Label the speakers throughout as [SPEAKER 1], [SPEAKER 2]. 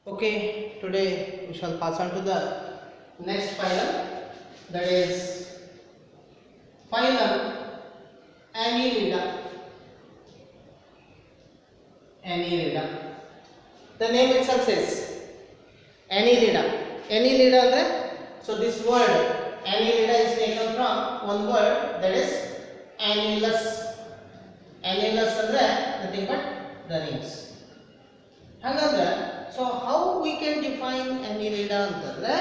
[SPEAKER 1] Okay, today we shall pass on to the next phylum, that is phylum Annelida. Annelida. The name itself says Annelida. Annelida andre, so this word Annelida is taken from one word, that is annulus. Annulus andre nothing but the rings. ಹಾಗಾದ್ರೆ so how we can define annelida ಅಂತಂದ್ರೆ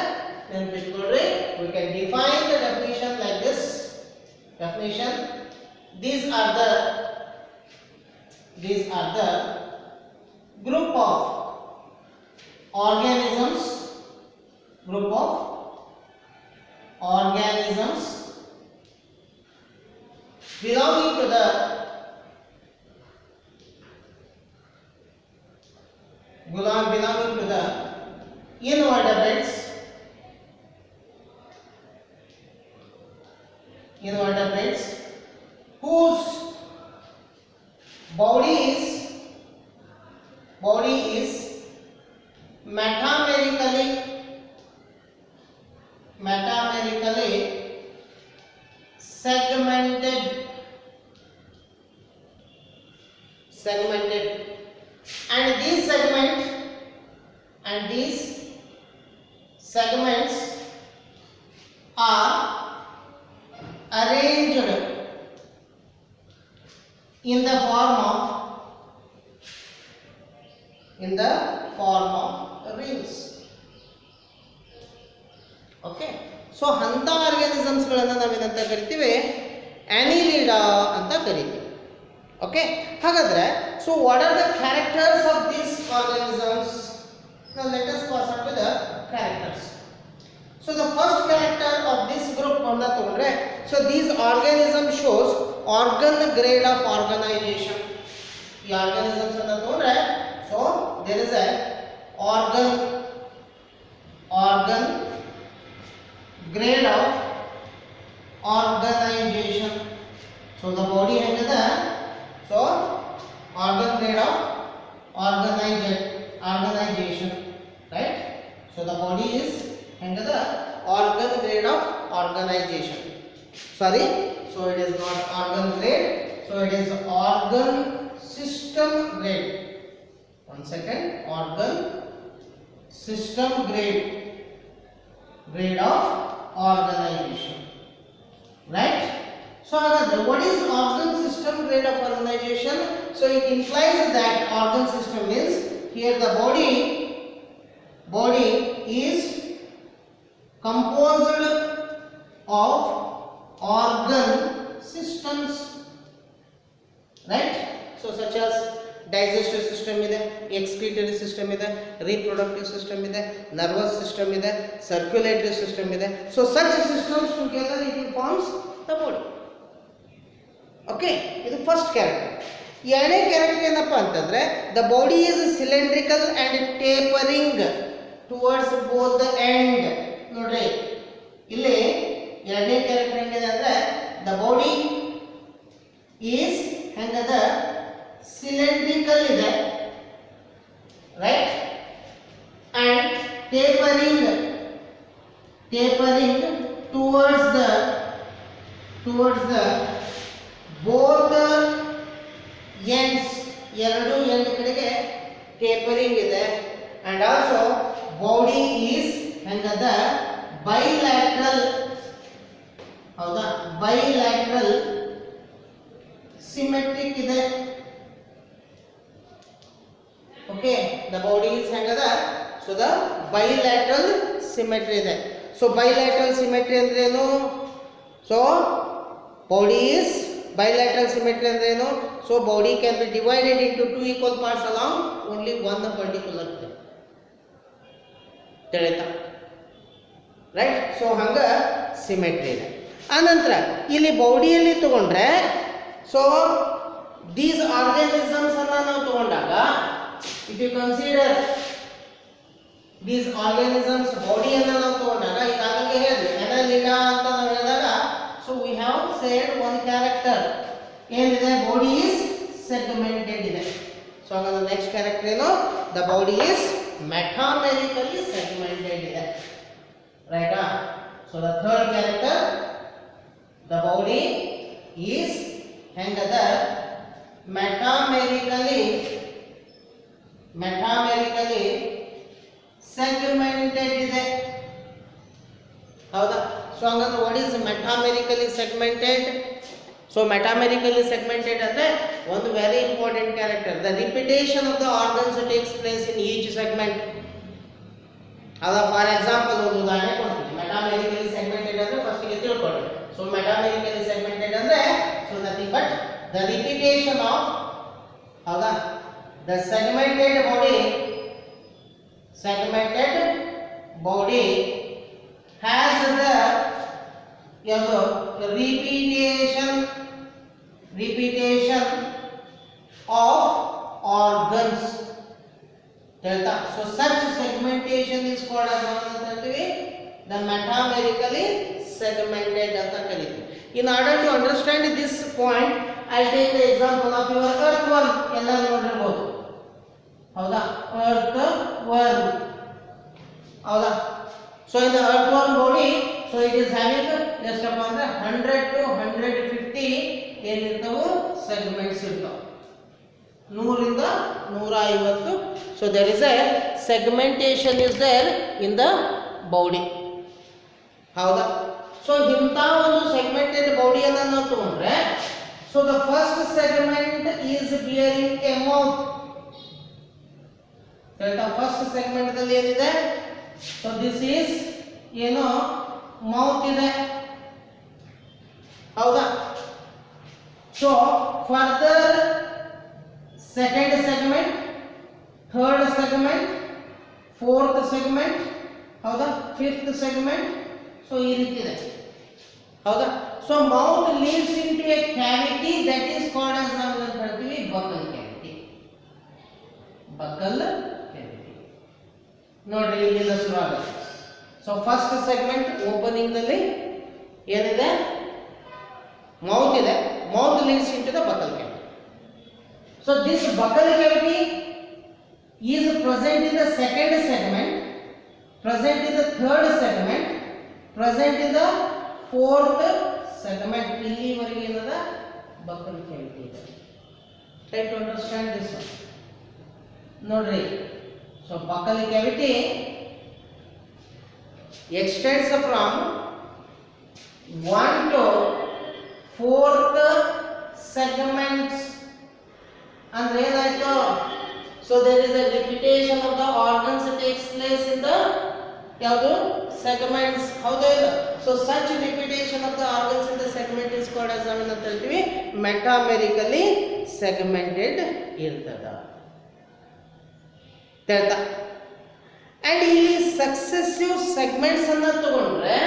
[SPEAKER 1] ನೆನಪಿಟ್ಕೊಳ್ಳಿ, we can define the definition like this. Definition: these are the group of organisms belonging to the invertebrates whose body is metamerically segmented, and these segments are arranged in the form of rings. Okay, so ಅಂತ organisms ಗಳನ್ನು ನಾವೇನಂತ ಕರಿತೀವಿ, annelida ಅಂತ ಕರಿತೀವಿ. Okay, ಹಾಗಾದ್ರೆ so what are the characters of these organisms? Now let us pass on to the characters. So the first character of this group ಅಂತ ತಗೊಂಡ್ರೆ, so these organisms shows organ grade of organization. ಈ organisms ಅಂತ ತಗೊಂಡ್ರೆ, so there is a organ grade of organization. So the body ಹೆಂಗಿದೆ, so organ grade of organization, right? So the body is ಹೆಂಗಿದೆ, organ grade of organization. Sorry, so it is not organ grade, so it is organ system grade. One second, organ system grade of organization, right? So what is organ system grade of organization? So it implies that organ system means here the body is composed of organ systems, right? So such as digestive system ಇದೆ, excretory system ಇದೆ, reproductive system ಇದೆ, nervous system ಇದೆ, circulatory system ಇದೆ. So such systems together it forms the body. Okay, ಇದು first character. ಎರಡನೇ character ಏನಪ್ಪ ಅಂತಂದ್ರೆ, the body is cylindrical and tapering towards both the end. ನೋಡ್ರಿ, ಇಲ್ಲಿ ಎರಡನೇ ಕ್ಯಾರೆಕ್ಟರ್ ಹೆಂಗಿದೆ ಅಂದ್ರೆ, the body is ಹೆಂಗದ, cylindrical ಇದೆ, right? And tapering towards the both ends, ಎರಡು ಎಂಡ್ ಕಡೆಗೆ tapering ಇದೆ. And also body is ಹೆಂಗದ, bilateral, ಹೌದಾ, bilateral symmetric ಇದೆ. Okay, the body is ಹೆಂಗದ, so the bilateral symmetry ಇದೆ. So bilateral symmetry ಅಂದ್ರೆ ಏನು? So body is bilateral symmetry ಅಂದ್ರೆ ಏನು? So body can be divided into two equal parts along only one particular plane. ತಿಳಿತಾ, right? So ಹಂಗ symmetry ಇದೆ. ಆನಂತರ ಇಲ್ಲಿ ಬಾಡಿಯಲ್ಲಿ ತಗೊಂಡ್ರೆ, ಸೊ ದೀಸ್ ಆರ್ಗಾನಿಸಮ್ಸ್ ಅನ್ನ ನಾವು ತಗೊಂಡಾಗ, if you consider these organisms ಬಾಡಿಯನ್ನು ನಾವು ತಗೊಂಡಾಗ, ಈಗಾಗಲೇ ಹೇಳಿದ್ವಿ annelida ಅಂತ ನಾವು ಹೇಳಿದಾಗ, so we have said one character ಏನಿದೆ, ಬಾಡಿ ಈಸ್ segmented ಇದೆ. So the next character, the body is metamerically segmented ಇದೆ, ರೈಟಾ? So the third character, the body is ಹೆಂಗದ ಮೆಟಾಮೆರಿಕಲಿ ಸೆಗ್ಮೆಂಟೆಡ್ ಇದೆ, ಹೌದಾ? ಸೊ ಹಂಗಂದ್ರೆ what is metamerically segmented? So metamerically segmented ಅಂದ್ರೆ ಒಂದು very important character, the repetition of the organs takes place in each segment. ಅದ for example ಒಂದು ಉದಾಹರಣೆ ಕೊಡ್ತೀನಿ. ಮೆಟಾಮೆರಿಕಲಿ ಸೆಗ್ಮೆಂಟೆಡ್ ಅಂದ್ರೆ ಫಸ್ಟ್ ಗೆ ತಿಳ್ಕೊಳ್ಳಿ. ಸೊ ಮೆಟಾಮೆರಿಕಲಿ ಸೆಗ್ಮೆಂಟೆಡ್ ಅಂದ್ರೆ so nothing but the repetition of, ಹೌದಾ, the segmented body has the repetition of organs. So such segmentation is called as the metamerically segmented anta kariti. In order to understand this point, I take the example of your earthworm. ಎಲ್ಲರೂ ನೋಡಿರಬಹುದು, ಹೌದಾ? earthworm, ಹೌದಾ? So in the earthworm body, so it is having just upon the 100 to 150 ಏನಿರ್ತಾವು segments ಇರ್ತಾವ, 100 ರಿಂದ 150. So there is a segmentation is there in the body, ಹೌದಾ? So ಇಂಥ ಒಂದು segmented ಬಾಡಿಯನ್ನು ನಾವು ತಗೊಂಡ್ರೆ, so the first segment is bearing a mouth. First segment ದಲ್ಲಿ ಏನಿದೆ? ಸೊ ದಿಸ್ ಈಸ್ ಏನು ಮೌತ್ ಇದೆ, ಹೌದಾ? So further second segment, third segment, fourth segment, ಹೌದಾ? Fifth segment. ಸೊ ಈ ರೀತಿ ಇದೆ, ಹೌದಾ? So mouth leads into a cavity that is called as ನಾವು ಏನು ಹೇಳ್ತೀವಿ ಬಕಲ್ ಕ್ಯಾವಿಟಿ. ಬಕಲ್ ಕ್ಯಾವಿಟಿ ನೋಡ್ರಿ ಇಲ್ಲಿಂದ ಶುರು ಆಗುತ್ತೆ. ಸೊ ಫಸ್ಟ್ ಸೆಗ್ಮೆಂಟ್ ಓಪನಿಂಗ್ ದಲ್ಲಿ ಏನಿದೆ? ಮೌತ್ ಇದೆ. Mouth leads into the buccal cavity. So this buccal cavity is present in the second segment, present in the third segment, present in the fourth segment. ಇಲ್ಲಿವರೆಗೆ ಏನದ buccal cavity ಇದೆ. Try to understand this one. ನೋಡ್ರಿ, so buccal cavity extends from 1 to 4th segments. ಅಂದ್ರೆ ಏನಾಯ್ತು? So there is a repetition of the organs takes place in the ಯಾವುದು segments, ಹೌದಾ ಇಲ್ಲ? So such repetition of the organs in the segment is called as ಅಂತ ಹೇಳ್ತೀವಿ ಮೆಟಾಮೆರಿಕಲಿ segmented ಇರ್ತದ. ಹೇಳ್ತಾ and ಇಲ್ಲಿ ಸಕ್ಸೆಸಿವ್ ಸೆಗ್ಮೆಂಟ್ಸ್ ಅನ್ನ ತಗೊಂಡ್ರೆ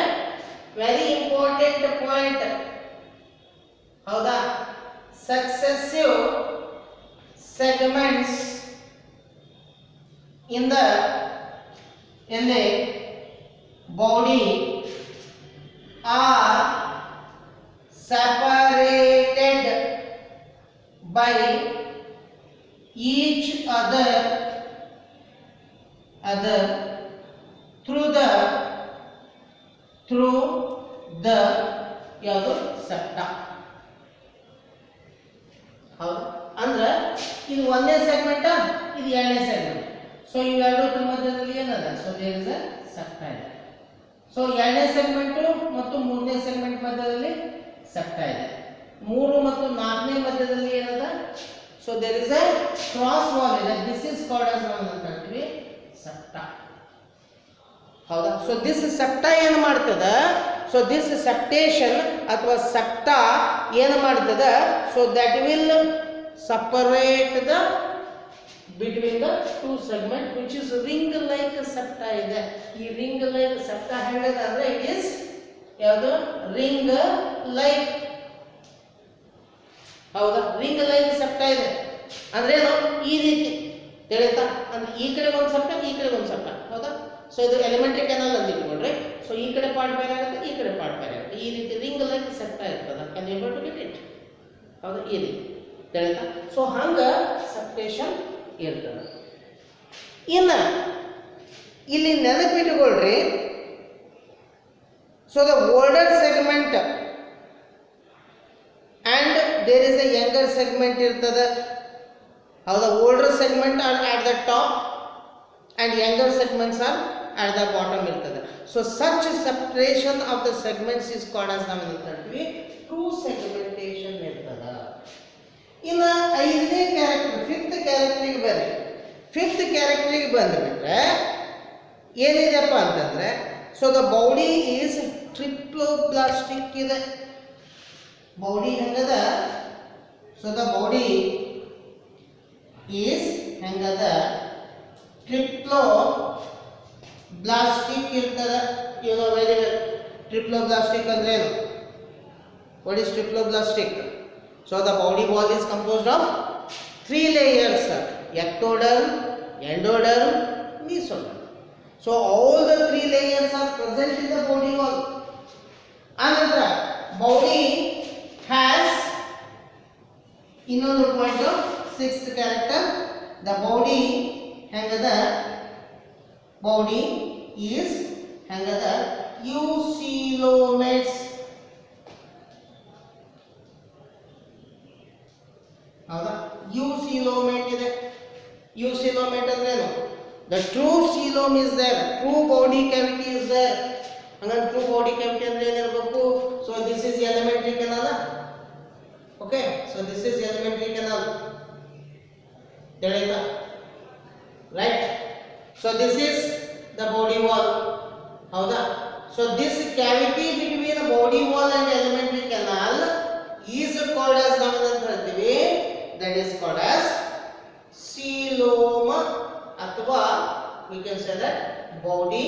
[SPEAKER 1] ವೆರಿ ಇಂಪಾರ್ಟೆಂಟ್ ಪಾಯಿಂಟ್, ಹೌದಾ? Successive segments in the body are separated by each other through the ಯಾವುದು ಸೆಪ್ಟಾ. ಹೌದು, ಅಂದ್ರೆ ಇದು ಒಂದೇ ಸೆಗ್ಮೆಂಟ್, ಇದು ಎರಡನೇ ಸೆಗ್ಮೆಂಟ್. ಸೊ ಇವೆರಡು ಮಧ್ಯದಲ್ಲಿ ಏನದ? ಸೊ ದೇರ್ ಇಸ್ ಅ ಸೆಪ್ಟಾ ಇದೆ. ಸೊ ಎರಡನೇ ಸೆಗ್ಮೆಂಟ್ ಮತ್ತು ಮೂರನೇ ಸೆಗ್ಮೆಂಟ್ ಮಧ್ಯದಲ್ಲಿ ಸೆಪ್ಟಾ ಇದೆ. 3 ಮತ್ತು 4ನೇ ಮಧ್ಯದಲ್ಲಿ ಏನದ? So there is a cross wall ಇದೆ. ದಿಸ್ ಇಸ್ ಕಾಲ್ಡ್ ಆಸ್ ನಾವು ಅಂತ ಹೇಳ್ತೀವಿ ಸೆಪ್ಟಾ, ಹೌದಾ? ಸೊ ದಿಸ್ ಸೆಪ್ಟಾ ಏನು ಮಾಡ್ತದ? ಸೊ ದಿಸ್ ಸೆಪ್ಟೇಷನ್ ಅಥವಾ ಸೆಪ್ಟಾ ಏನು ಮಾಡ್ತದ? So that will separate the between the two segment which is ring like septa ಇದೆ. ಈ ring like septa ಹೇಳೋದು ಅಂದ್ರೆ it is ಯಾವುದು? ring like, ಹೌದಾ? ring like septa ಇದೆ ಅಂದ್ರೆ ಏನು? ಈ ರೀತಿ ತಿಳಿತಾ? ಅಂದ್ರೆ ಈ ಕಡೆ ಒಂದು ಸೆಪ್ಟಾ, ಈ ಕಡೆ ಒಂದು ಸೆಪ್ಟಾ, ಹೌದಾ? ಸೊ ಇದು ಎಲಿಮೆಂಟರಿ ಕೆನಾಲ್ ಅಂತ ಇಟ್ಕೊಂಡ್ರೆ ಸೊ ಈ ಕಡೆ ಪಾರ್ಟ್ ಬೇರೆ ಆಗುತ್ತೆ, ಈ ಕಡೆ ಪಾರ್ಟ್ ಬೇರೆ ಆಗುತ್ತೆ. ಈ ರೀತಿ ರಿಂಗ್ ಲೈಕ್ ಸೆಪ್ಟಾ ಇರ್ತದ. Can you able to get it? ಹೌದಾ? ಈ ರೀತಿ ತಿಳಿತಾ? ಸೊ ಹಂಗ ಸೆಪ್ಟೇಷನ್ ಇರ್ತದೆ. ಇನ್ನು ಇಲ್ಲಿ ನೆನಪಿಟ್ಟುಕೊಳ್ಳ್ರಿ. So the older segment and there is a younger segment ಇರ್ತದೆ. ಹೌದಾ, older segment are at the top and younger segments are at the bottom ಇರ್ತದೆ. So such separation of the segments is called as ನಾವು ಅಂತ ಹೇಳ್ತೀವಿ true segmentation ಇರ್ತದೆ. ಇನ್ನು 5ನೇ character 5th ಕ್ಯಾರೆಕ್ಟರಿಗೆ ಬರ್ರಿ. 5th ಕ್ಯಾರೆಕ್ಟರಿಗೆ ಬಂದುಬಿಟ್ರೆ ಏನಿದೆಪ್ಪ ಅಂತಂದರೆ, so the body is triploblastic ಇದೆ. ಬಾಡಿ ಹೆಂಗದ? ಸೊ ದ ಬಾಡಿ ಈಸ್ ಹೆಂಗದ? ಟ್ರಿಪ್ಲೋಬ್ಲಾಸ್ಟಿಕ್ ಇರ್ತದೆ. You know very well triploblastic ಅಂದ್ರೆ ಏನು? What is triploblastic? So the body wall is composed of 3 layers: ectoderm, endoderm, mesoderm. So all the 3 layers are present in the body wall. Another body has ಇನ್ನೊಂದು point 6th character. The body ಹೆಂಗದ? Body is ಹೆಂಗದ? eucoelomates. ಹೌದಾ, eucoelomate ಇದೆ. eucoelomate ಅಂದ್ರೆ ಏನು? The true coelom is there, true body cavity is there. ಹಂಗಂದ್ರೆ true body cavity ಅಂದ್ರೆ ಏನಿರಬೇಕು? So this is elementary canal. Okay, so this is elementary canal. ತಿಳಿತಾ? Right? So this is the body wall. ಹೌದಾ? So this cavity between the body wall and elementary canal is called as ನಾವು ಅಂತ ಹೇಳ್ತೀವಿ, that is called as coelom, ಅಥವಾ we can say that body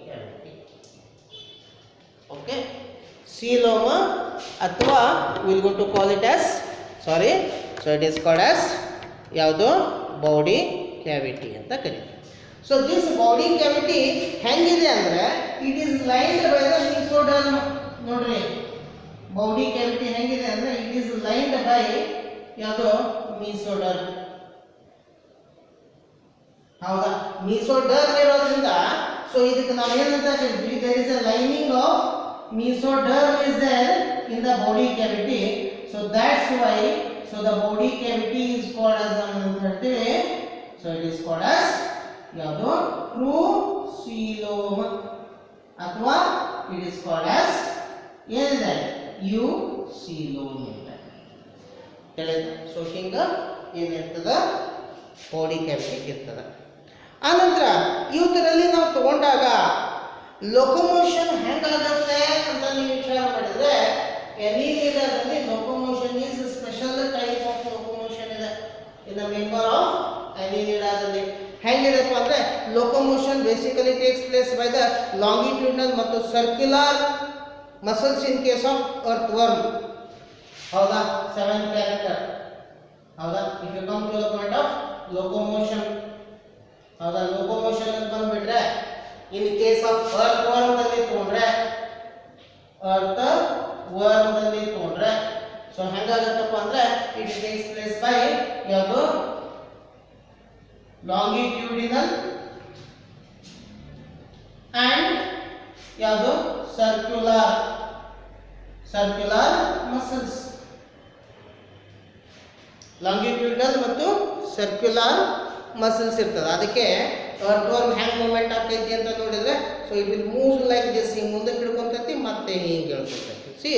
[SPEAKER 1] cavity. Okay, coelom ಅಥವಾ we will go to call it as, sorry, so it is called as ಯಾವುದು? Body cavity ಅಂತ ಕರೀತೀವಿ. So this body cavity ಹೆಂಗಿದೆ ಅಂದ್ರೆ, it is lined by the mesoderm. ನೋಡ್ರಿ, body cavity ಹೆಂಗಿದೆ ಅಂದ್ರೆ, it is lined by ಯಾವುದು? Mesoderm. ಹೌದಾ, ಮಿಸೋಡರ್ಮ್ ಇರೋದ್ರಿಂದ ಸೊ ಇದಕ್ಕೆ ನಾವು ಏನಂತ ಹೇಳ್ತೀವಿ? There is a lining of mesoderm is there in the body cavity. So that's why so the body cavity is called as ನಾವು ಅಂತ ಹೇಳ್ತೀವಿ. So it is called as ಯಾವುದು? ಟ್ರೂ coelom, ಅಥವಾ ಇಟ್ ಇಸ್ ಕಾಲ್ಡ್ ಆಸ್ ಏನಿದೆ? eucoelom ಅಂತ ಹೇಳಿದ. So ಹಿಂಗ ಏನಿರ್ತದ? ಬಾಡಿ ಕ್ಯಾವಿಟಿ ಇರ್ತದ. ಆನಂತರ ಇವತ್ತರಲ್ಲಿ ನಾವು ತಗೊಂಡಾಗ ಲೊಕೊಮೋಷನ್ ಹೆಂಗಾಗುತ್ತೆ ಅಂತ ನೀವು ವಿಚಾರ ಮಾಡಿದ್ರೆ, ಎನಿಮೀಡರಲ್ಲಿ locomotion is special type of locomotion ಇದೆ ಇನ್ ದ ಮೆಂಬರ್ ಆಫ್ ಎನಿಮೀಡದಲ್ಲಿ. ಹೆಂಗಿದೆಪ್ಪ ಅಂದ್ರೆ, locomotion basically takes place by the longitudinal ಮತ್ತು circular muscles in case of earthworm. ಹೌದಾ, 7th ಕ್ಯಾರೆಕ್ಟರ್. ಹೌದಾ, if you come to the point of locomotion, ಹೌದಾ, locomotion ಅಂತ ಬಂದ್ಬಿಟ್ರೆ, ಇನ್ ಕೇಸ್ ಆಫ್ ಅರ್ತ್ ವರ್ಮ್ದಲ್ಲಿ ತಗೊಂಡ್ರೆ, ಅರ್ತ್ ವರ್ಮ್ದಲ್ಲಿ ತಗೊಂಡ್ರೆ ಸೊ ಹೆಂಗಾಗತ್ತಪ್ಪ ಅಂದ್ರೆ, ಇಟ್ ಟೇಕ್ಸ್ ಪ್ಲೇಸ್ ಬೈ ಯಾವುದು? ಲಾಂಗಿಟ್ಯೂಡಿನಲ್ ಅಂಡ್ ಯಾವುದು? Circular muscles. ಲಾಂಗಿಟ್ಯೂಡಲ್ ಮತ್ತು ಸರ್ಕ್ಯುಲರ್ ಮಸಲ್ಸ್ ಇರ್ತದೆ. ಅದಕ್ಕೆ ಅರ್ತ್ ವರ್ಮ್ ಹ್ಯಾಂಗ್ ಮೂವ್ಮೆಂಟ್ ಆಗ್ತೈತಿ ಅಂತ ನೋಡಿದ್ರೆ, so it will move like this. ಹಿಂಗೆ ಮುಂದಕ್ಕೆ ಹಿಡ್ಕೊಂತೈತಿ, ಮತ್ತೆ ಹಿಂಗೆ ಹೇಳ್ಕೊತೈತಿ. ಸಿ,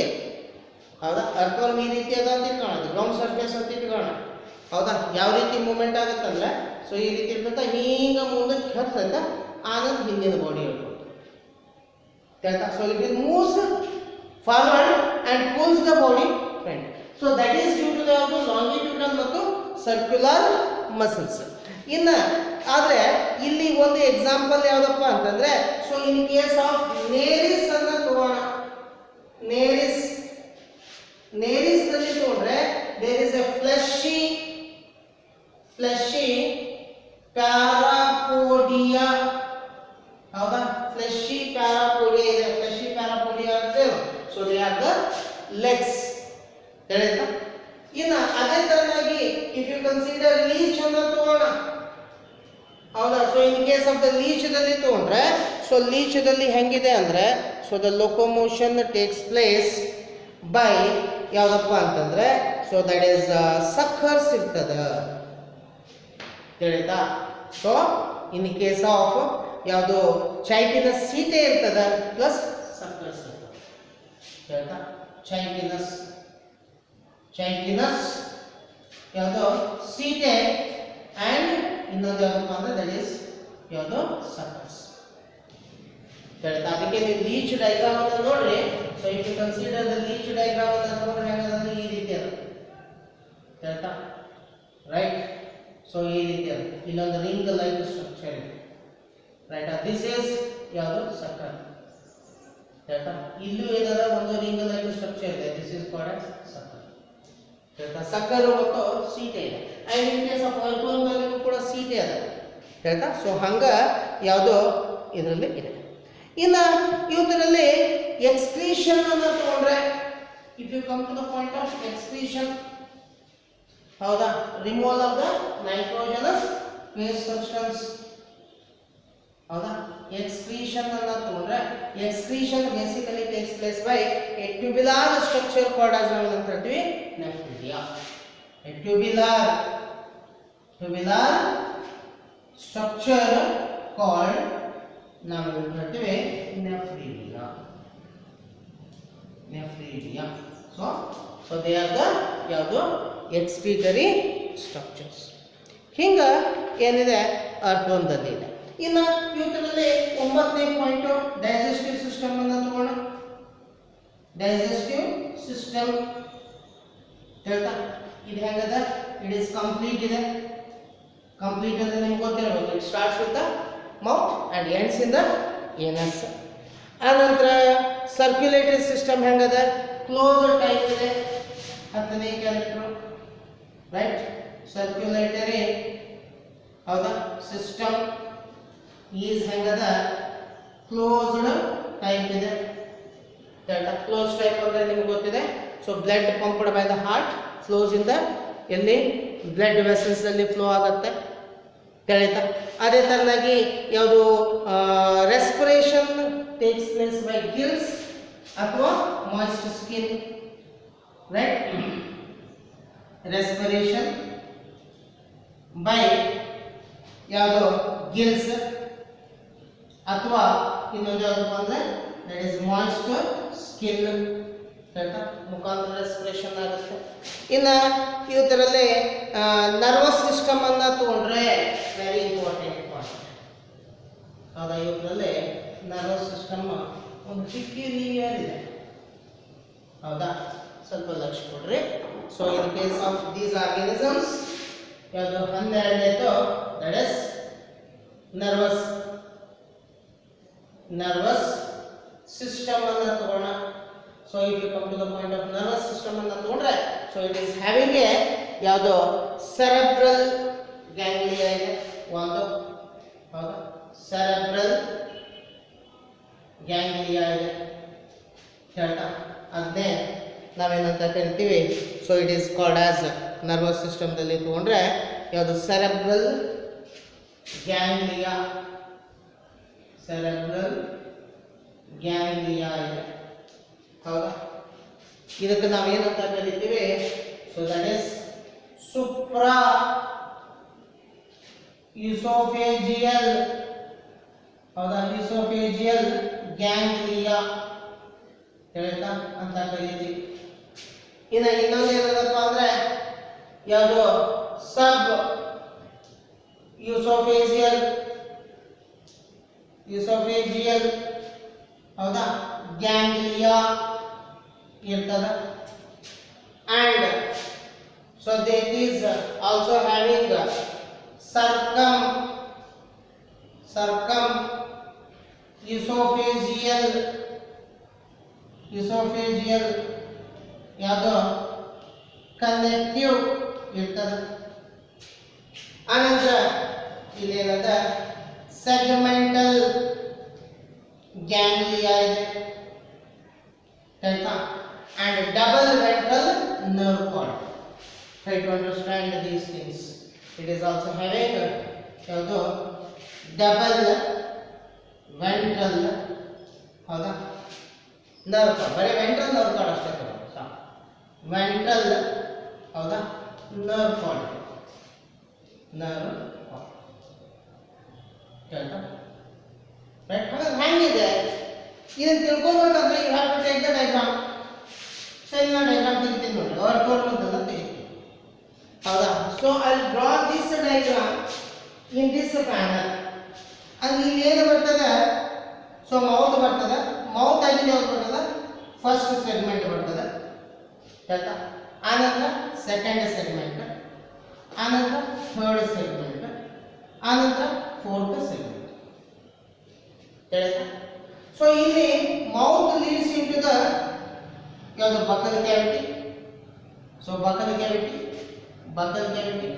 [SPEAKER 1] ಹೌದಾ, ಅರ್ತ್ ವರ್ಮ್ ಈ ರೀತಿ ಅದ ಅಂತ ಇಟ್ಕೊಳ್ಳೋದು, ಗ್ರೌಂಡ್ ಸರ್ಫೇಸ್ ಅಂತ ಇಟ್ಕೊಳ್ಳೋಣ. ಹೌದಾ, ಯಾವ ರೀತಿ ಮೂವ್ಮೆಂಟ್ ಆಗುತ್ತಂದ್ರೆ, ಸೊ ಈ ರೀತಿ ಇರ್ತಂತ ಹಿಂಗೆ ಮುಂದಕ್ಕೆ ಹತ್ತಂತ, ಆನಂದ್ ಹಿಂದಿನ ಬಾಡಿ ಹೇಳ್ಕೊತ. So it will moves forward and pulls the body front. So that is due to ಯಾವುದು? ಲಾಂಗಿಟ್ಯೂಡಲ್ ಮತ್ತು ಸರ್ಕ್ಯುಲರ್ ಮಸಲ್ಸ್. ಇನ್ನು ಆದರೆ ಇಲ್ಲಿ ಒಂದು ಎಕ್ಸಾಂಪಲ್ ಯಾವುದಪ್ಪ ಅಂತಂದ್ರೆ, so in case of Nereis ಅನ್ನ ತಗೋಣ. ನೇರಿಸ್ ನಲ್ಲಿ ತಗೊಂಡ್ರೆ there is a fleshy parapodia. ಹೌದಾ, ಫ್ಲೆಶಿ ಪ್ಯಾರಾಪೋಡಿಯಾ ಇದೆ. ಫ್ಲೆಶಿ ಪ್ಯಾರಾಪೋಡಿಯಾ ಅಂದ್ರೆ so they are the legs. ಹೇಳಿದ್ರಾ? ಇನ್ನು ಅದೇ ತರನಾಗಿ ಇಫ್ ಯು ಕನ್ಸಿಡರ್ ಲೀಚ್ ಅನ್ನ ತಗೋಣ. ಹೌದಾ. So in case of the ಲೀಚದಲ್ಲಿ ತಗೊಂಡ್ರೆ, ಸೊ ಲೀಚದಲ್ಲಿ ಹೆಂಗಿದೆ ಅಂದರೆ, so the locomotion takes place by ಯಾವುದಪ್ಪ ಅಂತಂದ್ರೆ, ಸೊ ದಟ್ ಈಸ್ ಸಕ್ಕರ್ಸ್ ಇರ್ತದ ತಿಳಿತಾ. ಸೊ ಇನ್ ಕೇಸ್ ಆಫ್ ಯಾವುದು ಚೈಟಿನ ಸೀಟೆ ಇರ್ತದ ಪ್ಲಸ್ ಸಕ್ಕರ್ಸ್ ಇರ್ತದ ತಿಳಿತಾ. ಚೈಟಿನಸ್ ಯಾವುದು ಸೀಟೆ ಆ್ಯಂಡ್ ಇನ್ನೊಂದು ಯಾವುದಪ್ಪ ಅಂದರೆ ದಟ್ ಈಸ್ ಯಾವುದು ಸಕ್ಕರ್ಸ್ ತಿಳಿತಾ. ಅದಕ್ಕೆ ನೀವು ಲೀಚ್ ಡೈಗ್ರಾಮ್ ಅನ್ನು ನೋಡ್ರಿ. So if you consider the leech diagram ಅನ್ನು ನೋಡ್ರಿ ಹೆಂಗಂದ್ರೆ ಈ ರೀತಿ ಅದ ತಿಳಿತಾ, ರೈಟ್. ಸೊ ಈ ರೀತಿ ಅದ, ಇಲ್ಲೊಂದು ರಿಂಗ್ ಲೈಕ್ ಸ್ಟ್ರಕ್ಚರ್ ಇದೆ, ರೈಟ್. ದಿಸ್ ಈಸ್ ಯಾವುದು ಸಕ್ಕರ್ ತಿಳಿತಾ. ಇಲ್ಲೂ ಏನದ ಒಂದು ರಿಂಗ್ ಲೈಕ್ ಸ್ಟ್ರಕ್ಚರ್ ಇದೆ, ದಿಸ್ ಈಸ್ ಕಾಲ್ಡ್ ಸಕ್ಕರ್ ತಿಳಿತಾ. ಸಕ್ಕರು ಮತ್ತು ಸೀಟೆ ಇದೆ. And in case of alcohol ಕೂಡ ಸೀಟೆ ಅದ ತಿಳಿತಾ. ಸೊ ಹಂಗ ಯಾವುದು ಇದರಲ್ಲಿ ಇದೆ. ಇನ್ನು ಇವತ್ತರಲ್ಲಿ ಎಕ್ಸ್ಕ್ರೀಷನ್ ಅನ್ನು ತಗೊಂಡ್ರೆ, if you come to the point of excretion, ಹೌದಾ, removal of the nitrogenous waste substance, ಹೌದಾ. ಎಕ್ಸ್ಕ್ರೀಷನ್ ಅನ್ನು ತಗೊಂಡ್ರೆ, excretion basically takes place by a tubular structure called as ನಾವು ಅಂತ ಹೇಳ್ತೀವಿ nephridia. A tubular structure called ನಾವು ಹೇಳ್ತೀವಿ nephridia. So they are the ಯಾವುದು ಎಕ್ಸ್ಕ್ರೀಟರಿ ಸ್ಟ್ರಕ್ಚರ್ಸ್. ಹಿಂಗ ಏನಿದೆ ಅರ್ಥವಂತದ್ದು ಇದೆ. ಇನ್ನು ಇವತ್ತರಲ್ಲಿ 9ನೇ ಪಾಯಿಂಟು ಡೈಜೆಸ್ಟಿವ್ ಸಿಸ್ಟಮ್ ಅನ್ನು ತಗೊಂಡು, ಡೈಜೆಸ್ಟಿವ್ ಸಿಸ್ಟಮ್ ಹೇಳ್ತಾ ಇದು ಹೆಂಗದ, ಇಟ್ ಈಸ್ ಕಂಪ್ಲೀಟ್ ಇದೆ. ಕಂಪ್ಲೀಟ್ ಅಂದ್ರೆ ನಿಮ್ಗೆ ಗೊತ್ತಿರಬೇಕು, it starts with the mouth and ends in the anus. ಆನಂತರ ಸರ್ಕ್ಯುಲೇಟರಿ ಸಿಸ್ಟಮ್ ಹೆಂಗದ, ಕ್ಲೋಸ್ ಟೈಪ್ ಇದೆ, 10ನೇ ಕ್ಯಾರೆಕ್ಟರ್, ರೈಟ್. ಸರ್ಕ್ಯುಲೇಟರಿ ಹೌದಾ ಸಿಸ್ಟಮ್ ಈಸ್ ಹೆಂಗದ, ಕ್ಲೋಸ್ಡ್ ಟೈಪ್ ಇದೆ. ಕ್ಲೋಸ್ ಟೈಪ್ ಅಂದರೆ ನಿಮ್ಗೆ ಗೊತ್ತಿದೆ. So blood pumped by the heart flows in the ಎಲ್ಲಿ ಬ್ಲಡ್ ವೆಸಲ್ಸ್ ಅಲ್ಲಿ ಫ್ಲೋ ಆಗುತ್ತೆ ತಿಳಿತಾ. ಅದೇ ತರನಾಗಿ ಯಾವುದು respiration takes place by gills ಅಥವಾ moist skin, right. Respiration by ಯಾವುದು ಗಿಲ್ಸ್ ಅಥವಾ ಇನ್ನೊಂದು ಯಾವುದಪ್ಪ ಅಂದರೆ ದಟ್ ಈಸ್ ಮಾಯ್ಸ್ಟ್ ಸ್ಕಿನ್ ಹೇಳ್ತಾ ಮುಖಾಂತರ ರೆಸ್ಪಿರೇಷನ್ ಆಗುತ್ತೆ. ಇನ್ನು ಇವತ್ತರಲ್ಲಿ ನರ್ವಸ್ ಸಿಸ್ಟಮ್ ಅನ್ನ ತಗೊಂಡ್ರೆ ವೆರಿ ಇಂಪಾರ್ಟೆಂಟ್ ಪಾರ್ಟ್, ಹೌದಾ. ಇವತ್ತರಲ್ಲಿ ನರ್ವಸ್ ಸಿಸ್ಟಮ್ ಒಂದು ಪಿಕ್ಯುಲಿಯರ್ ಇದೆ, ಹೌದಾ, ಸ್ವಲ್ಪ ಲಕ್ಷ್ಯ ಕೊಡ್ರಿ. So in case of these organisms ಯಾವುದು 12ನೇದು ದಟ್ ಇಸ್ ನರ್ವಸ್ ಸಿಸ್ಟಮ್ ಅನ್ನ ತಗೋಣ. So if you come to the point of nervous system ಅನ್ನ ತಗೊಂಡ್ರೆ, so it is having a ಯಾವುದು ಸೆರೆಬ್ರಲ್ ಗ್ಯಾಂಗ್ಲಿಯಾ ಇದೆ ಒಂದು, ಹೌದಾ, ಸೆರೆಬ್ರಲ್ ಗ್ಯಾಂಗ್ಲಿಯಾ ಇದೆ ಹೇಳ್ತಾ. ಅದನ್ನೇ ನಾವೇನಂತ ಕರಿತೀವಿ, so it is called as nervous ಸಿಸ್ಟಮ್ದಲ್ಲಿ ತಗೊಂಡ್ರೆ ಯಾವುದು ಸೆರೆಬ್ರಲ್ ಗ್ಯಾಂಗ್ಲಿಯಾ ಇದೆ, ಹೌದಾ. ಇದಕ್ಕೆ ನಾವೇನಂತ ಕರಿತೀವಿ, so that is supra oesophageal, ಹೌದಾ, ಯೂಸೋಫೇಜಿಯಲ್ ಗ್ಯಾಂಗ್ಲಿಯಾ ಹೇಳ್ತಾ ಅಂತ ಕರಿತೀವಿ. ಇನ್ನು ಇನ್ನೊಂದು ಏನದಪ್ಪ ಅಂದ್ರೆ ಯಾವುದು ಸಬ್ ಯೂಸೋಫೇಜಿಯಲ್ ಹೌದಾ ಗ್ಯಾಂಗ್ಲಿಯಾ ಇರ್ತದ. And so that is also having circum oesophageal ಯಾವುದು ಕನೆಕ್ಟಿವ್ ಇರ್ತದ. ಅನಂತರ ಇಲ್ಲೇನದ ಸೆಗ್ಮೆಂಟಲ್ ಗ್ಯಾಂಗ್ಲಿಯಾ ಇದೆ ಆಯ್ತಾ. And double ventral nerve cord. Try to understand these things. It is also having ಯಾವುದು ಡಬಲ್ ವೆಂಟ್ರಲ್, ಹೌದಾ, ನರ್ವ್ ಕಾರ್ಡ್, ಬರೀ ವೆಂಟ್ರಲ್ ನರ್ವ್ ಕಾರ್ಡ್ ಅಷ್ಟೇ ತಗೊಳ್ಳಿ ಸಾಕು. ವೆಂಟ್ರಲ್, ಹೌದಾ, nerve cord, nerve cord, right. ಹಾಗಾದ್ರೆ ಹೆಂಗಿದೆ ಇದನ್ನು ತಿಳ್ಕೊಬೇಕಂದ್ರೆ you have to take the diagram. Cell ನ ಡಯಾಗ್ರಾಮ್ ತೆಗಿತೀನಿ ನೋಡಿ, ಅವ್ರು ತೋರಿಸೋದನ್ನ ತೆಗಿತೀನಿ, ಹೌದಾ. So I draw this diagram in this panel. ಅಂದ್ರೆ ಇಲ್ಲಿ ಏನು ಬರ್ತದೆ, ಸೊ ಮೌತ್ ಬರ್ತದೆ, ಮೌತ್ ಆಗಿ ಯಾವ್ದು ಬರ್ತದೆ, ಫಸ್ಟ್ ಸೆಗ್ಮೆಂಟ್ ಬರ್ತದೆ, ಆಯ್ತಾ. ಆನಂತರ ಸೆಕೆಂಡ್ ಸೆಗ್ಮೆಂಟ್, ಆನಂತರ ಥರ್ಡ್ ಸೆಗ್ಮೆಂಟ್, ಆನಂತರ ಫೋರ್ತ್ ಸೆಗ್ಮೆಂಟ್, ಆಯ್ತಾ. ಸೊ ಇಲ್ಲಿ ಮೌತ್ ಲೀಡ್ಸ್ ಇಂಟು ದ ಯಾವುದು buccal cavity. So buccal cavity, buccal cavity,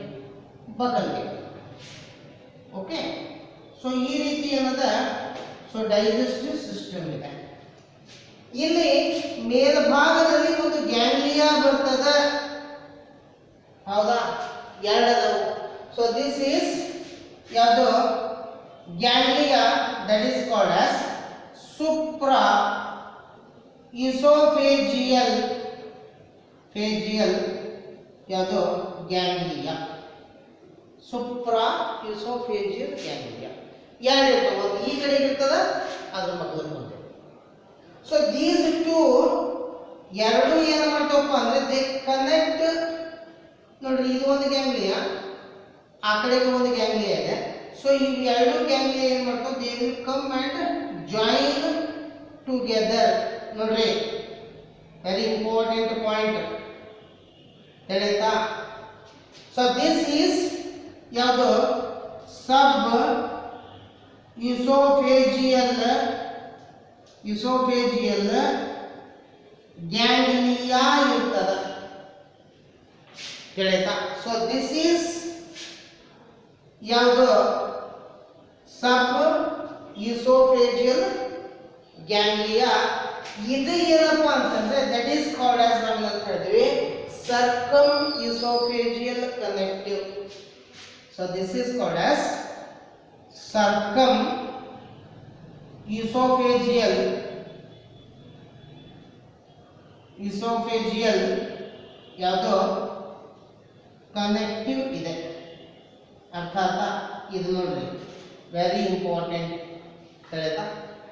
[SPEAKER 1] buccal cavity, okay. So ಈ ರೀತಿ ಏನದ, ಸೊ ಡೈಜೆಸ್ಟಿವ್ ಸಿಸ್ಟಮ್ ಇದೆ. ಇಲ್ಲಿ ಮೇಲ್ಭಾಗದಲ್ಲಿ ಒಂದು ಗ್ಯಾಂಗ್ಲಿಯಾ ಬರ್ತದೆ, ಹೌದಾ, ಎರಡದವು. ಸೊ ದಿಸ್ ಈಸ್ ಯಾವುದು ganglia, that is called as supra oesophageal, phageal ಯಾವುದು ಗ್ಯಾಂಗ್ಲಿಯಾ, ಸುಪ್ರಾ ಇಸೋಫೇಜಿಯಲ್ ಗ್ಯಾಂಗ್ಲಿಯಾ. ಎರಡು ಇರ್ತವೆ, ಒಂದು ಈ ಕಡೆ ಇರ್ತದ, ಅದ್ರ ಮಕ್ಕಳಲ್ಲಿ ಒಂದು. ಸೊ ದೀಸ್ ಟು ಎರಡು ಏನು ಮಾಡ್ತಾವಪ್ಪ ಅಂದ್ರೆ ದೇ ಕನೆಕ್ಟ್. ನೋಡ್ರಿ, ಇದು ಒಂದು ಗ್ಯಾಂಗ್ಲಿಯಾ, ಆ ಕಡೆಗೆ ಒಂದು ಗ್ಯಾಂಗ್ಲಿಯಾ ಇದೆ. ಸೊ ಇವು ಎರಡು ಗ್ಯಾಂಗ್ಲಿಯಾ ಏನು ಮಾಡ್ತಾವೆ, they will come and join together. ನೋಡ್ರಿ, ವೆರಿ ಇಂಪಾರ್ಟೆಂಟ್ ಪಾಯಿಂಟ್ ತಿಳಿತಾ. ಸೊ ದಿಸ್ ಈಸ್ ಯಾವುದು ಸಬ್ ಇಸೋಫೇಜಿಯಲ್, ಇಸೋಫೇಜಿಯಲ್ ಗ್ಯಾಂಗ್ಲಿಯಾ ಇರ್ತದ, ತಿಳಿತಾ. ಸೊ ದಿಸ್ ಈಸ್ ಯಾವುದು ಸಬ್ ಇಸೋಫೇಜಿಯಲ್ ಗ್ಯಾಂಗ್ಲಿಯಾ. ಇದು ಏನಪ್ಪ ಅಂತಂದ್ರೆ ದಟ್ ಈಸ್ ಕಾಲ್ಡ್ ಆಸ್, ನಾವು ಅಂತ ಹೇಳಿದ್ವಿ, circum oesophageal connective. So this is called as circum oesophageal, oesophageal ಯಾವುದು ಕನೆಕ್ಟಿವ್ ಇದೆ. ಅರ್ಥಾತ್ ಇದು ನೋಡ್ರಿ, ವೆರಿ ಇಂಪಾರ್ಟೆಂಟ್ ತಿಳಿತಾ.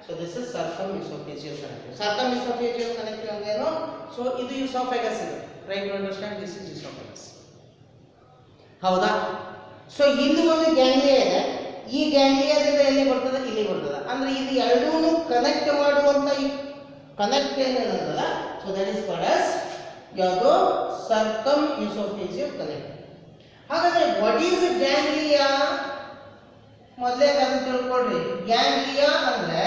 [SPEAKER 1] So this is circum oesophageal connective. Circum oesophageal connective ಅಂದ್ರೇನು? ಸೊ ಇದು ಇಸೋಫೆಗಸ್ ಇದೆ, try to understand, this is oesophagus, ಹೌದಾ. ಸೊ ಇಲ್ಲಿ ಒಂದು ಗ್ಯಾಂಗ್ಲಿಯಾ ಇದೆ, ಈ ಗ್ಯಾಂಗ್ಲಿಯಾದಿಂದ ಎಲ್ಲಿ ಬರ್ತದೆ, ಇಲ್ಲಿ ಬರ್ತದೆ. ಅಂದ್ರೆ ಇದು ಎರಡೂ ಕನೆಕ್ಟ್ ಮಾಡುವಂತ ಈ ಕನೆಕ್ಟ್ ಏನೇನಂತಲ್ಲ, so that is called as ಯಾವುದು ಸರ್ಕಮ್ ಇಸೋಫೇಜಿಯಲ್ ಕನೆಕ್ಟಿವ್. ಹಾಗಾದ್ರೆ ವಾಟ್ ಈಸ್ ಗ್ಯಾಂಗ್ಲಿಯಾ? ಮೊದಲೇ ಅದನ್ನು ತಿಳ್ಕೊಳ್ರಿ. ಗ್ಯಾಂಗ್ಲಿಯಾ ಅಂದ್ರೆ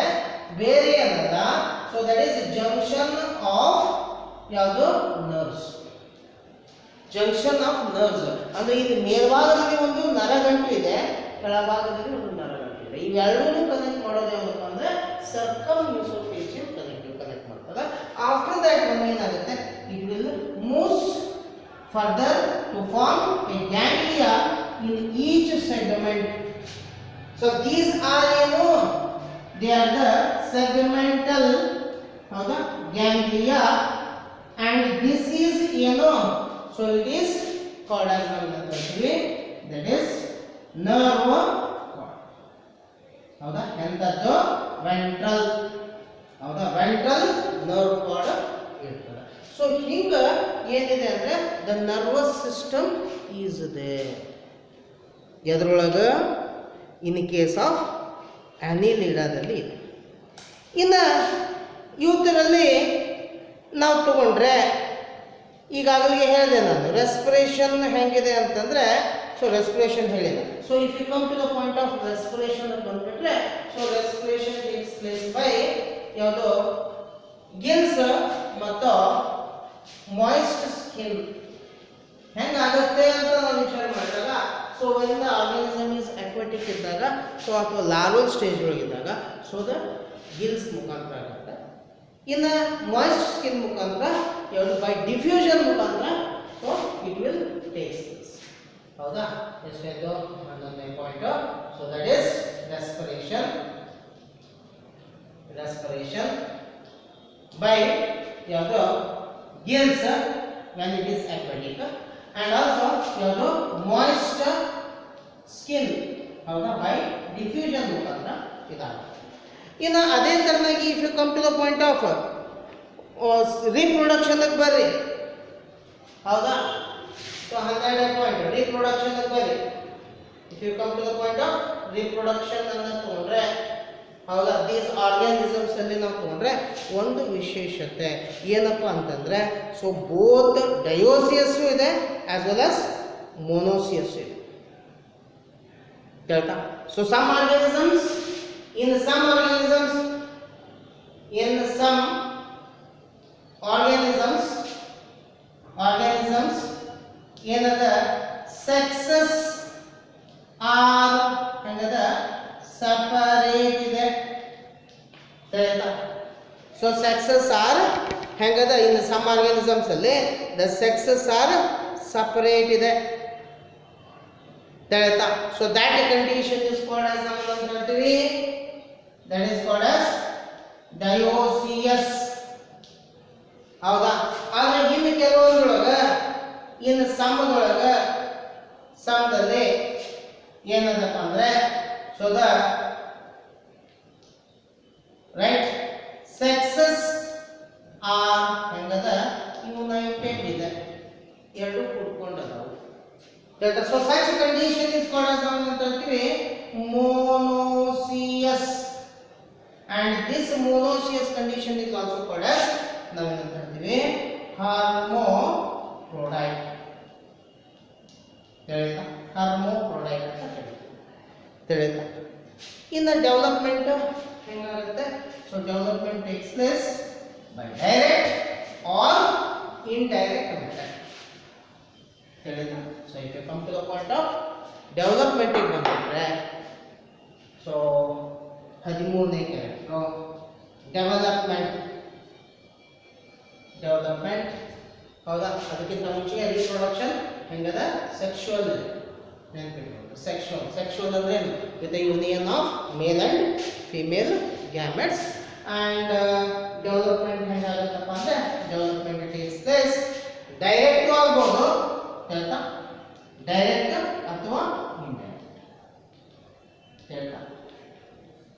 [SPEAKER 1] ಬೇರೆ ಅನ್ನಲ್ಲ, so that is junction of ಯಾವುದು ನರ್ವ್ಸ್, ಜಂಕ್ಷನ್ ಆಫ್ ನರ್ವ್ಸ್. ಅಂದ್ರೆ ಇದು ಮೇಲ್ಭಾಗದಲ್ಲಿ ಒಂದು ನರಗಂಟು ಇದೆ, ಕೆಳಭಾಗದಲ್ಲಿ ಒಂದು ನರಗಂಟು ಇದೆ. ಇವೆರಡೂ ಕನೆಕ್ಟ್ ಮಾಡೋದು ಯಾವ್ದಪ್ಪ ಅಂದ್ರೆ ಸರ್ಕಮ್ ಇಸೋಫೇಜಿಯಲ್ ಕನೆಕ್ಟಿವ್ ಕನೆಕ್ಟ್ ಮಾಡ್ತದೆ. ಆಫ್ಟರ್ ದಟ್ ಒಂದು ಏನಾಗುತ್ತೆ, it will moves further to form a ganglia in each segment. So these are, you know, they are the segmental ganglia, and this is, you know, so it is called as that is nerve cord. ಹೌದಾ, ಎಂತದ್ದು ventral, ಹೌದಾ, ventral nerve cord ಇರ್ತದೆ. So ಹಿಂಗ ಏನಿದೆ ಅಂದ್ರೆ the nervous system is there ಎದ್ರೊಳಗ in case of ಆನಿಲಿಡಾದಲ್ಲಿ ಇದೆ. ಇನ್ನು ಇವತ್ತರಲ್ಲಿ ನಾವು ತಗೊಂಡ್ರೆ ಈಗಾಗಲೇ ಹೇಳಿದೆ ನಾನು ರೆಸ್ಪಿರೇಷನ್ ಹೆಂಗಿದೆ ಅಂತಂದ್ರೆ, ಸೊ ರೆಸ್ಪಿರೇಷನ್ ಹೇಳಿದೆ. So if you come to the point of respiration ಬಂದ್ಬಿಟ್ರೆ, so respiration takes place by ಯಾವುದು ಗಿಲ್ಸ್ ಮತ್ತು ಮಾಯಿಸ್ಟ್ ಸ್ಕಿನ್. ಹೆಂಗಾಗುತ್ತೆ ಅಂತ ನಾವು ವಿಚಾರ ಮಾಡಿದಾಗ, ಸೊ ಒಂದು ಆರ್ಗಾನಿಸಮ್ ಇಸ್ ಅಕ್ವಾಟಿಕ್ ಇದ್ದಾಗ, ಸೊ ಅಥವಾ ಲಾರ್ವಲ್ ಸ್ಟೇಜ್ ಒಳಗಿದ್ದಾಗ, ಸೊ ದ ಗಿಲ್ಸ್ ಮುಖಾಂತರ ಆಗುತ್ತೆ. ಇನ್ನು ಮಾಯಿಸ್ಟ್ ಸ್ಕಿನ್ ಮುಖಾಂತರ ಯಾವುದು ಬೈ ಡಿಫ್ಯೂಷನ್ ಮುಖಾಂತರ, so it will takes this, ಹೌದಾ? ಎಷ್ಟಾಯ್ತು? 11ನೇ point. So that is respiration by ಯಾವುದು gills when it is aquatic, and also ಯಾವುದು moist skin, ಹೌದಾ, by diffusion ಮುಖಾಂತರ ಇದಾಗುತ್ತೆ. ಇನ್ನು ಅದೇ ತರನಾಗಿ if you come to the point of reproduction ಬರ್ರಿ, ಹೌದಾ? ಸೊ 12ನೇ ಪಾಯಿಂಟ್ ರೀಪ್ರೊಡಕ್ಷನ್ ಬರ್ರಿ. If you come to the point of reproduction ಅನ್ನ ತಗೊಂಡ್ರೆ, ಹೌದಾ, ದೀಸ್ ಆರ್ಗ್ಯಾನಿಸಮ್ಸ್ ಅಲ್ಲಿ ನಾವು ತಗೊಂಡ್ರೆ ಒಂದು ವಿಶೇಷತೆ ಏನಪ್ಪ ಅಂತಂದ್ರೆ, ಸೊ ಬೋತ್ ಡಯೋಸಿಯಸ್ ಇದೆ ಆಸ್ ವೆಲ್ ಆಸ್ ಮೊನೋಸಿಯಸ್ ಇದೆ. ಹೇಳ್ತಾ, so some organisms in some organisms ಏನದ sexes are ಹೆಂಗದ separate ಇದೆ. ತಿಳಿತಾ? ಸೊ sexes are ಹೆಂಗದ in some organisms ಅಲ್ಲಿ the sexes are separate ಇದೆ. ತಿಳಿತಾ? So that condition is called as ನಾವು ಅಂತ ಹೇಳ್ತೀವಿ, that is called as dioecious. ಹೌದಾ? ಆದ್ರೆ ಇನ್ನು ಕೆಲವೊಂದೊಳಗ ಇನ್ನು ಸಮದಲ್ಲಿ ಏನದಪ್ಪ ಅಂದ್ರೆ, so the right sexes are ಹೆಂಗದ ಯುನೈಟೆಡ್ ಇದೆ, ಎರಡು ಕೂಡ್ಕೊಂಡದಾವು. So such condition is called as ನಾವು ಅಂತ ಹೇಳ್ತೀವಿ monoecious, and this monoecious condition is also called as ನಾವು ಏನಂತ ಹೇಳ್ತೀವಿ hermaphrodite. ತಿಳಿತಾ? hermaphrodite ಅಂತ ಹೇಳ್ತೀವಿ. ತಿಳಿತಾ? ಇನ್ನು ಡೆವಲಪ್ಮೆಂಟ್ ಹೆಂಗಾಗುತ್ತೆ? So development takes place by direct or indirect method. ತಿಳಿತಾ? So if you come to the point of development ಗೆ ಬಂದ್ರೆ, ಸೊ 13ನೇ ಕ್ಯಾರೆಕ್ಟರ್ ಡೆವಲಪ್ಮೆಂಟ್, ಹೌದಾ? ಅದಕ್ಕಿಂತ ಮುಂಚೆ ರೀಪ್ರೊಡಕ್ಷನ್ ಹೆಂಗದ ಸೆಕ್ಷುವಲ್ ನೆನಪಿಟ್ಕೊಂಡು, ಸೆಕ್ಷುವಲ್ ಅಂದ್ರೆ with union of male and female gametes. And development ಹೆಂಗಾಗುತ್ತಪ್ಪ ಅಂದ್ರೆ, ಡೆವಲಪ್ಮೆಂಟ್ ಟೇಕ್ಸ್ ಪ್ಲೇಸ್ ಡೈರೆಕ್ಟ್ ಆಗ್ಬೋದು, ಹೇಳ್ತಾ, ಡೈರೆಕ್ಟ್ ಅಥವಾ ಇಂಡೈರೆಕ್ಟ್. ಹೇಳ್ತಾ?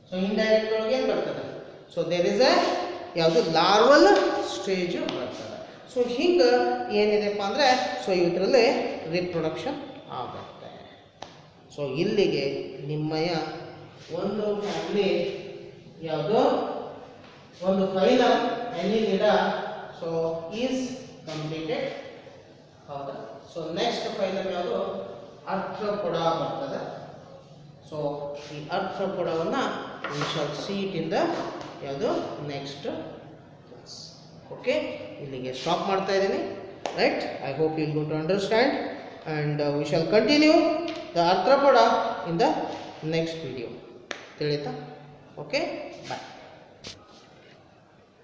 [SPEAKER 1] ಸೊ ಇಂಡೈರೆಕ್ಟ್ ಒಳಗೆ ಏನು ಬರ್ತದೆ? ಸೊ ದೇರ್ ಇಸ್ ಅ ಯಾವುದು ಲಾರ್ವಲ್ ಸ್ಟೇಜ್ ಬರ್ತದೆ. ಸೊ ಹಿಂಗೆ ಏನಿದೆಪ್ಪ ಅಂದರೆ, ಸೊ ಇದರಲ್ಲಿ ರೀಪ್ರೊಡಕ್ಷನ್ ಆಗುತ್ತೆ. ಸೊ ಇಲ್ಲಿಗೆ ನಿಮ್ಮಯ ಒಂದು ಫ್ಯಾಮಿಲಿ ಯಾವುದು ಒಂದು phylum Annelida so is completed. ಹೌದಾ? ಸೊ ನೆಕ್ಸ್ಟ್ ಫೈಲಮ್ ಯಾವುದು ಆರ್ಥ್ರೋಪೊಡ ಬರ್ತದೆ. ಸೊ ಈ ಆರ್ಥ್ರೋಪೊಡವನ್ನು we shall see it in the ಯಾವುದು ನೆಕ್ಸ್ಟ್ ಕ್ಲಾಸ್. ಓಕೆ, ಇಲ್ಲಿಗೆ ಸ್ಟಾಪ್ ಮಾಡ್ತಾ ಇದ್ದೀನಿ. Right, I hope you will go to understand and we shall continue the Arthropoda in the next video. ತಿಳಿತಾ? Okay, ಬಾಯ್.